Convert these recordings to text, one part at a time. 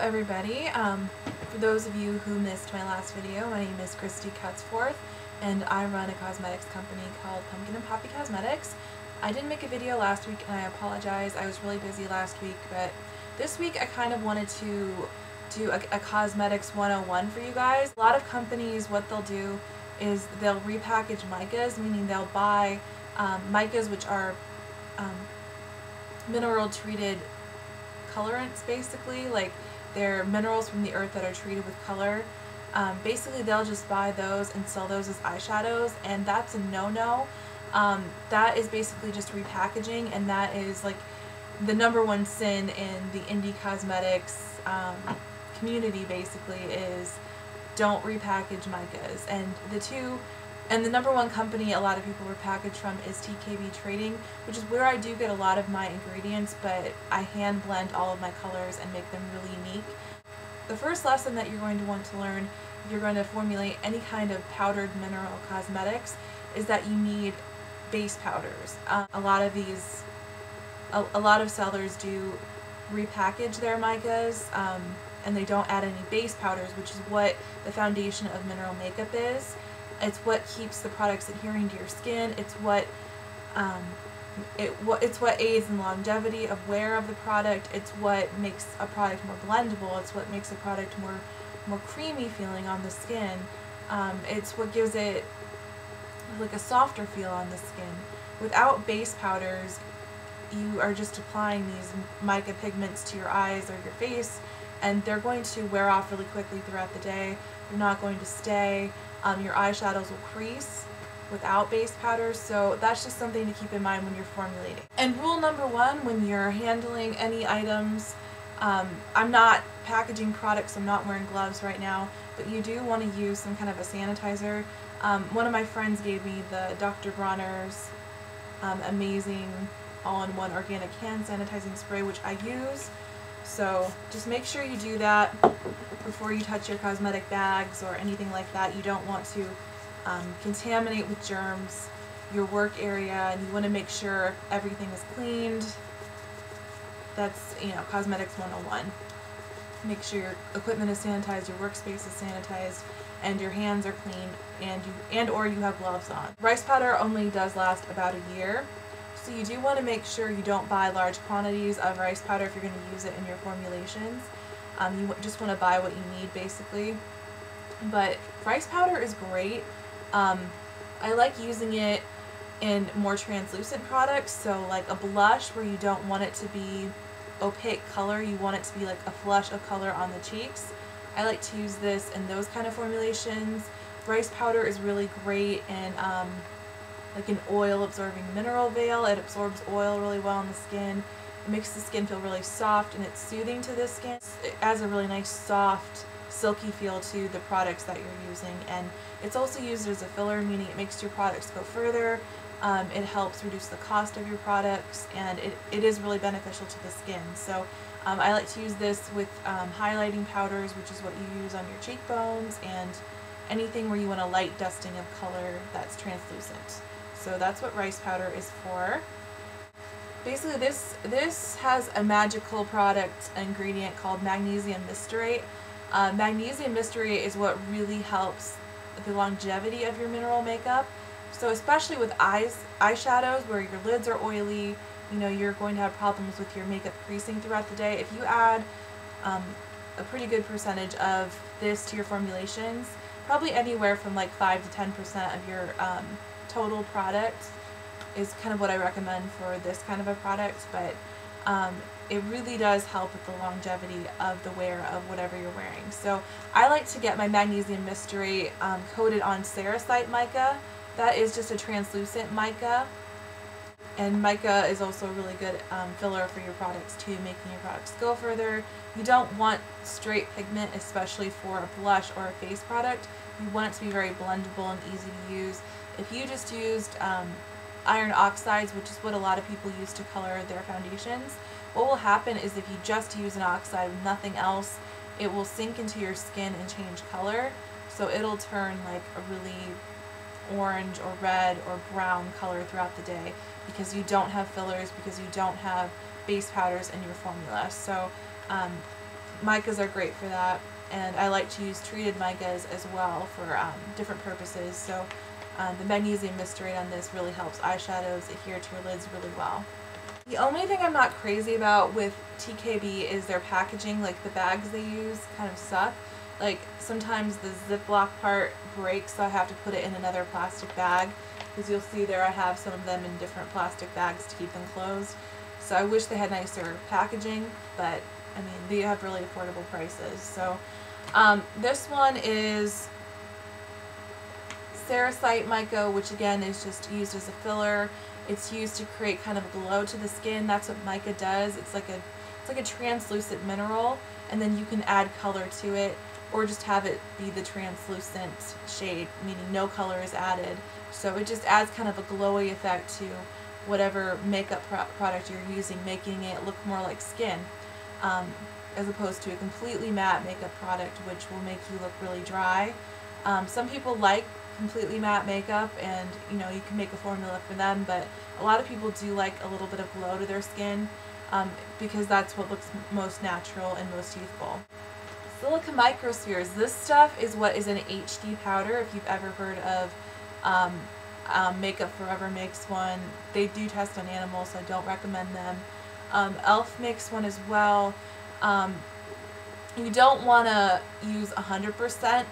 everybody. For those of you who missed my last video, my name is Christy Cutsforth and I run a cosmetics company called Pumpkin and Poppy Cosmetics. I didn't make a video last week and I apologize. I was really busy last week, but this week I kind of wanted to do a cosmetics 101 for you guys. A lot of companies, what they'll do is they'll repackage micas, meaning they'll buy micas which are mineral treated colorants, basically, like they're minerals from the earth that are treated with color. Basically they'll just buy those and sell those as eyeshadows, and that's a no-no. That is basically just repackaging, and that is like the #1 sin in the indie cosmetics community, basically, is don't repackage micas. And the #1 company a lot of people repackage from is TKB Trading, which is where I do get a lot of my ingredients, but I hand blend all of my colors and make them really unique. The first lesson that you're going to want to learn if you're going to formulate any kind of powdered mineral cosmetics is that you need base powders. A lot of sellers do repackage their micas, and they don't add any base powders, which is what the foundation of mineral makeup is. It's what keeps the products adhering to your skin. It's what aids in longevity of wear of the product. It's what makes a product more blendable. It's what makes a product more creamy feeling on the skin. It's what gives it like a softer feel on the skin. Without base powders, you are just applying these mica pigments to your eyes or your face, and they're going to wear off really quickly throughout the day. They're not going to stay. Your eyeshadows will crease without base powders, so that's just something to keep in mind when you're formulating. And rule #1 when you're handling any items, I'm not packaging products, I'm not wearing gloves right now, but you do want to use some kind of a sanitizer. One of my friends gave me the Dr. Bronner's amazing all-in-one organic hand sanitizing spray, which I use. So just make sure you do that before you touch your cosmetic bags or anything like that. You don't want to contaminate with germs your work area, and you want to make sure everything is cleaned. That's, cosmetics 101. Make sure your equipment is sanitized, your workspace is sanitized, and your hands are clean, and/or you have gloves on. Rice powder only does last about a year. So you do want to make sure you don't buy large quantities of rice powder if you're going to use it in your formulations. You just want to buy what you need, basically. But rice powder is great. I like using it in more translucent products, so like a blush where you don't want it to be opaque color, you want it to be like a flush of color on the cheeks. I like to use this in those kind of formulations. Rice powder is really great in like an oil absorbing mineral veil. It absorbs oil really well on the skin. It makes the skin feel really soft, and it's soothing to the skin. It adds a really nice soft silky feel to the products that you're using, and it's also used as a filler, meaning it makes your products go further. It helps reduce the cost of your products, and it is really beneficial to the skin. So I like to use this with highlighting powders, which is what you use on your cheekbones, and anything where you want a light dusting of color that's translucent. So that's what rice powder is for. Basically this has a magical product ingredient called magnesium mestarate. Magnesium mestarate is what really helps the longevity of your mineral makeup. So especially with eyeshadows where your lids are oily, you're going to have problems with your makeup creasing throughout the day. If you add a pretty good percentage of this to your formulations, probably anywhere from like 5 to 10% of your total product is kind of what I recommend for this kind of a product, but it really does help with the longevity of the wear of whatever you're wearing. So I like to get my magnesium mestarate coated on cerussite mica. That is just a translucent mica, and mica is also a really good filler for your products too, making your products go further. You don't want straight pigment, especially for a blush or a face product. You want it to be very blendable and easy to use. If you just used iron oxides, which is what a lot of people use to color their foundations, what will happen is if you just use an oxide with nothing else, it will sink into your skin and change color. So it'll turn like a really orange or red or brown color throughout the day because you don't have fillers, because you don't have base powders in your formula. So micas are great for that, and I like to use treated micas as well for different purposes. So the magnesium mysterate on this really helps eyeshadows adhere to your lids really well. The only thing I'm not crazy about with TKB is their packaging. Like, the bags they use kind of suck. Like, sometimes the Ziploc part breaks, so I have to put it in another plastic bag. As you'll see there, I have some of them in different plastic bags to keep them closed. So I wish they had nicer packaging, but I mean, they have really affordable prices. So this one is Cerussite mica, which again is just used as a filler. It's used to create kind of a glow to the skin. That's what mica does. It's like a translucent mineral, and then you can add color to it, or just have it be the translucent shade, meaning no color is added. So it just adds kind of a glowy effect to whatever makeup product you're using, making it look more like skin, as opposed to a completely matte makeup product, which will make you look really dry. Some people like completely matte makeup, and you know, you can make a formula for them, but a lot of people do like a little bit of glow to their skin, because that's what looks most natural and most youthful. Silica microspheres. This stuff is what is in HD powder. If you've ever heard of Makeup Forever makes one. They do test on animals, so I don't recommend them. Elf makes one as well. You don't want to use 100%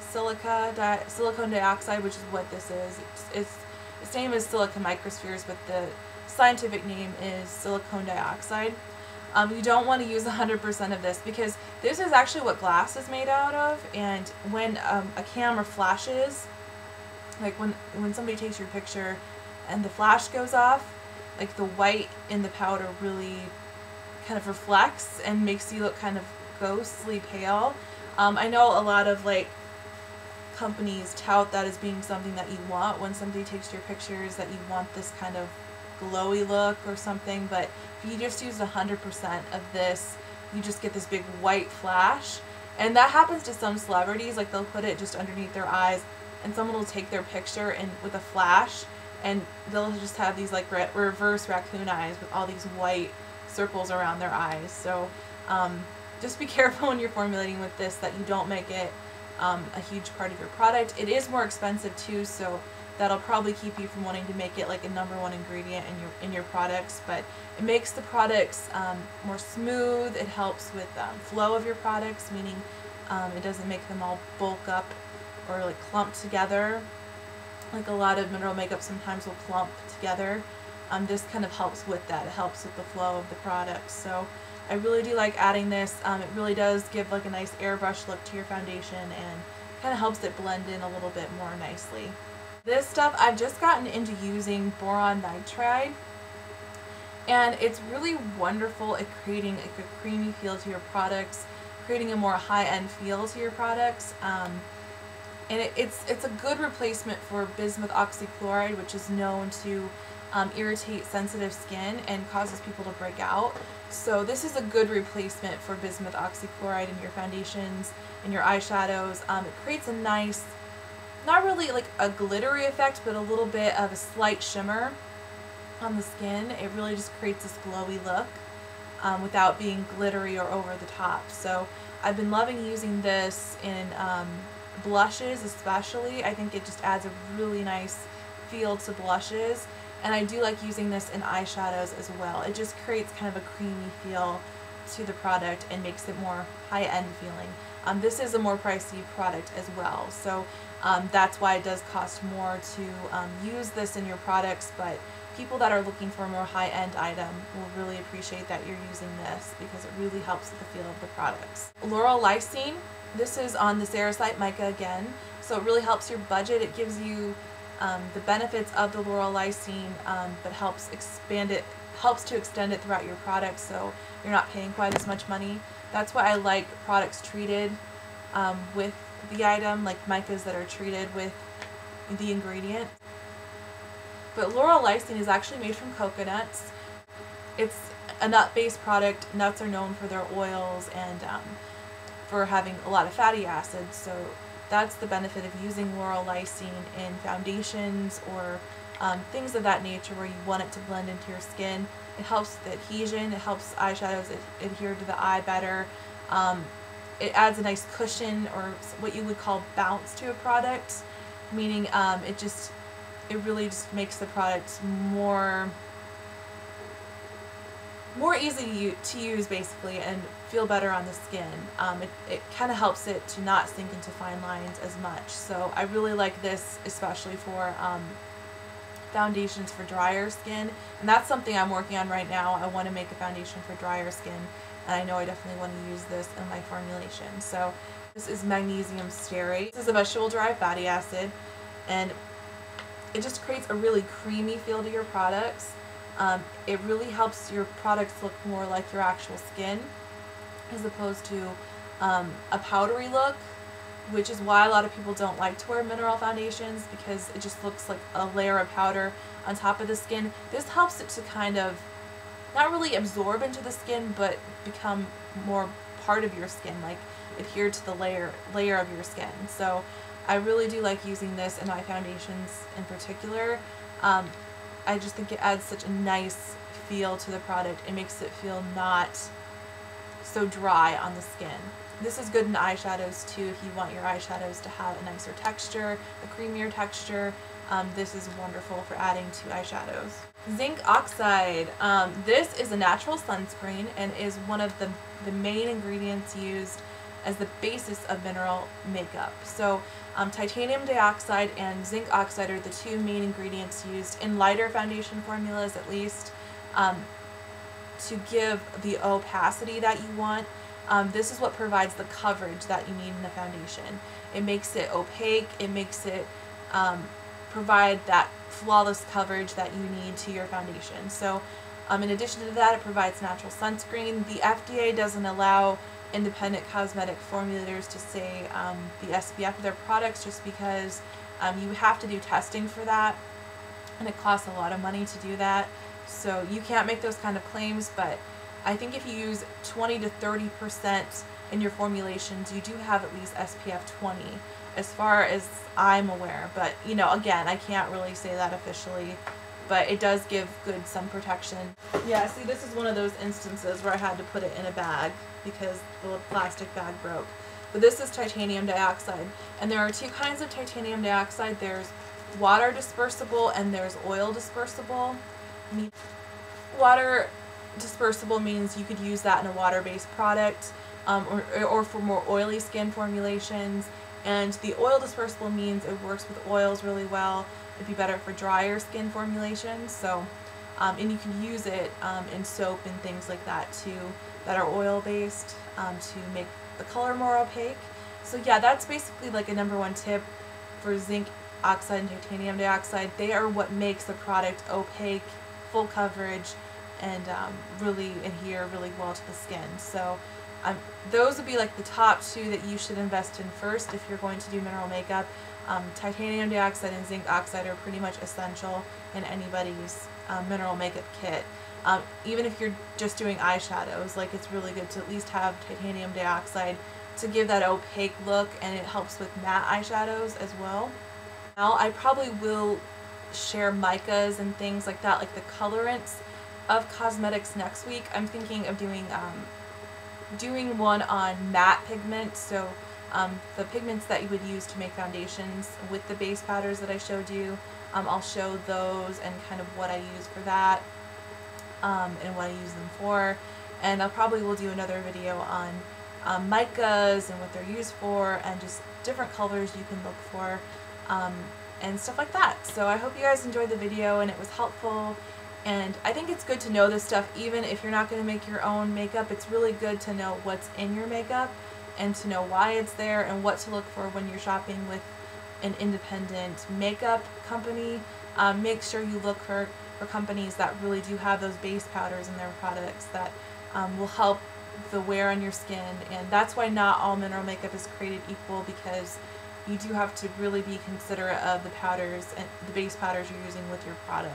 silicone dioxide, which is what this is. It's the same as silica microspheres, but the scientific name is silicone dioxide. You don't want to use 100% of this, because this is actually what glass is made out of, and when a camera flashes, like when somebody takes your picture and the flash goes off, like the white in the powder really kind of reflects and makes you look kind of ghostly pale. I know a lot of like companies tout that as being something that you want when somebody takes your pictures, that you want this kind of glowy look or something, but if you just use 100% of this, you just get this big white flash. And that happens to some celebrities. Like, they'll put it just underneath their eyes, and someone will take their picture and with a flash, and they'll just have these like reverse raccoon eyes with all these white circles around their eyes. So just be careful when you're formulating with this, that you don't make it a huge part of your product. It is more expensive too, so that'll probably keep you from wanting to make it like a #1 ingredient in your products, but it makes the products more smooth. It helps with flow of your products, meaning it doesn't make them all bulk up or like clump together. Like a lot of mineral makeup sometimes will clump together. This kind of helps with that. It helps with the flow of the products. So I really do like adding this. It really does give like a nice airbrush look to your foundation, and kind of helps it blend in a little bit more nicely. This stuff, I've just gotten into using boron nitride, and it's really wonderful at creating like a creamy feel to your products, creating a more high-end feel to your products. And it's a good replacement for bismuth oxychloride, which is known to irritate sensitive skin and causes people to break out. So this is a good replacement for bismuth oxychloride in your foundations, in your eyeshadows. It creates a nice, not really like a glittery effect, but a little bit of a slight shimmer on the skin. It really just creates this glowy look without being glittery or over the top. So I've been loving using this in blushes especially. I think it just adds a really nice feel to blushes, and I do like using this in eyeshadows as well. It just creates kind of a creamy feel to the product and makes it more high-end feeling. This is a more pricey product as well, so that's why it does cost more to use this in your products, but people that are looking for a more high-end item will really appreciate that you're using this, because it really helps with the feel of the products. Laurel lysine. This is on the Cerussite mica again, so it really helps your budget. It gives you the benefits of the laurel lysine, but helps to extend it throughout your products, so you're not paying quite as much money. That's why I like products treated with the item, like micas that are treated with the ingredient. But laurel lysine is actually made from coconuts. It's a nut-based product. Nuts are known for their oils and for having a lot of fatty acids, so that's the benefit of using laurel lysine in foundations or things of that nature where you want it to blend into your skin. It helps with adhesion. It helps eyeshadows adhere to the eye better. It adds a nice cushion, or what you would call bounce, to a product, meaning it really just makes the product more easy to use basically, and feel better on the skin. It kind of helps it to not sink into fine lines as much. So I really like this, especially for foundations for drier skin, and that's something I'm working on right now. I want to make a foundation for drier skin, and I know I definitely want to use this in my formulation. So this is magnesium stearate. This is a vegetable-derived fatty acid, and it just creates a really creamy feel to your products. It really helps your products look more like your actual skin, as opposed to a powdery look, which is why a lot of people don't like to wear mineral foundations, because it just looks like a layer of powder on top of the skin. This helps it to kind of not really absorb into the skin, but become more part of your skin, like adhere to the layer of your skin. So I really do like using this in my foundations in particular. I just think it adds such a nice feel to the product. It makes it feel not so dry on the skin. This is good in eyeshadows too, if you want your eyeshadows to have a nicer texture, a creamier texture. This is wonderful for adding to eyeshadows. Zinc oxide. This is a natural sunscreen and is one of the main ingredients used as the basis of mineral makeup. So titanium dioxide and zinc oxide are the two main ingredients used in lighter foundation formulas, at least, to give the opacity that you want. This is what provides the coverage that you need in a foundation. It makes it opaque, it makes it provide that flawless coverage that you need to your foundation. So in addition to that, it provides natural sunscreen. The FDA doesn't allow independent cosmetic formulators to say the SPF of their products, just because you have to do testing for that, and it costs a lot of money to do that. So you can't make those kind of claims, but I think if you use 20 to 30% in your formulations, you do have at least SPF 20, as far as I'm aware. But, you know, again, I can't really say that officially, but it does give good sun protection. Yeah, see, this is one of those instances where I had to put it in a bag because the plastic bag broke. But this is titanium dioxide, and there are two kinds of titanium dioxide. There's water dispersible and there's oil dispersible. Water dispersible means you could use that in a water-based product, or for more oily skin formulations. And the oil dispersible means it works with oils really well. It'd be better for drier skin formulations. So, and you can use it in soap and things like that too, that are oil-based, to make the color more opaque. So yeah, that's basically like a #1 tip for zinc oxide and titanium dioxide. They are what makes the product opaque, full coverage, and really adhere really well to the skin. So those would be like the top two that you should invest in first if you're going to do mineral makeup. Titanium dioxide and zinc oxide are pretty much essential in anybody's mineral makeup kit. Even if you're just doing eyeshadows, like, it's really good to at least have titanium dioxide to give that opaque look, and it helps with matte eyeshadows as well. Now I probably will share micas and things like that, like the colorants of cosmetics, next week. I'm thinking of doing one on matte pigments, so the pigments that you would use to make foundations with the base powders that I showed you. I'll show those and kind of what I use for that, and what I use them for. And I probably will do another video on micas and what they're used for, and just different colors you can look for, and stuff like that. So I hope you guys enjoyed the video and it was helpful. And I think it's good to know this stuff even if you're not going to make your own makeup. It's really good to know what's in your makeup and to know why it's there and what to look for when you're shopping with an independent makeup company. Make sure you look for companies that really do have those base powders in their products that will help the wear on your skin. And that's why not all mineral makeup is created equal, because you do have to really be considerate of the powders and the base powders you're using with your product.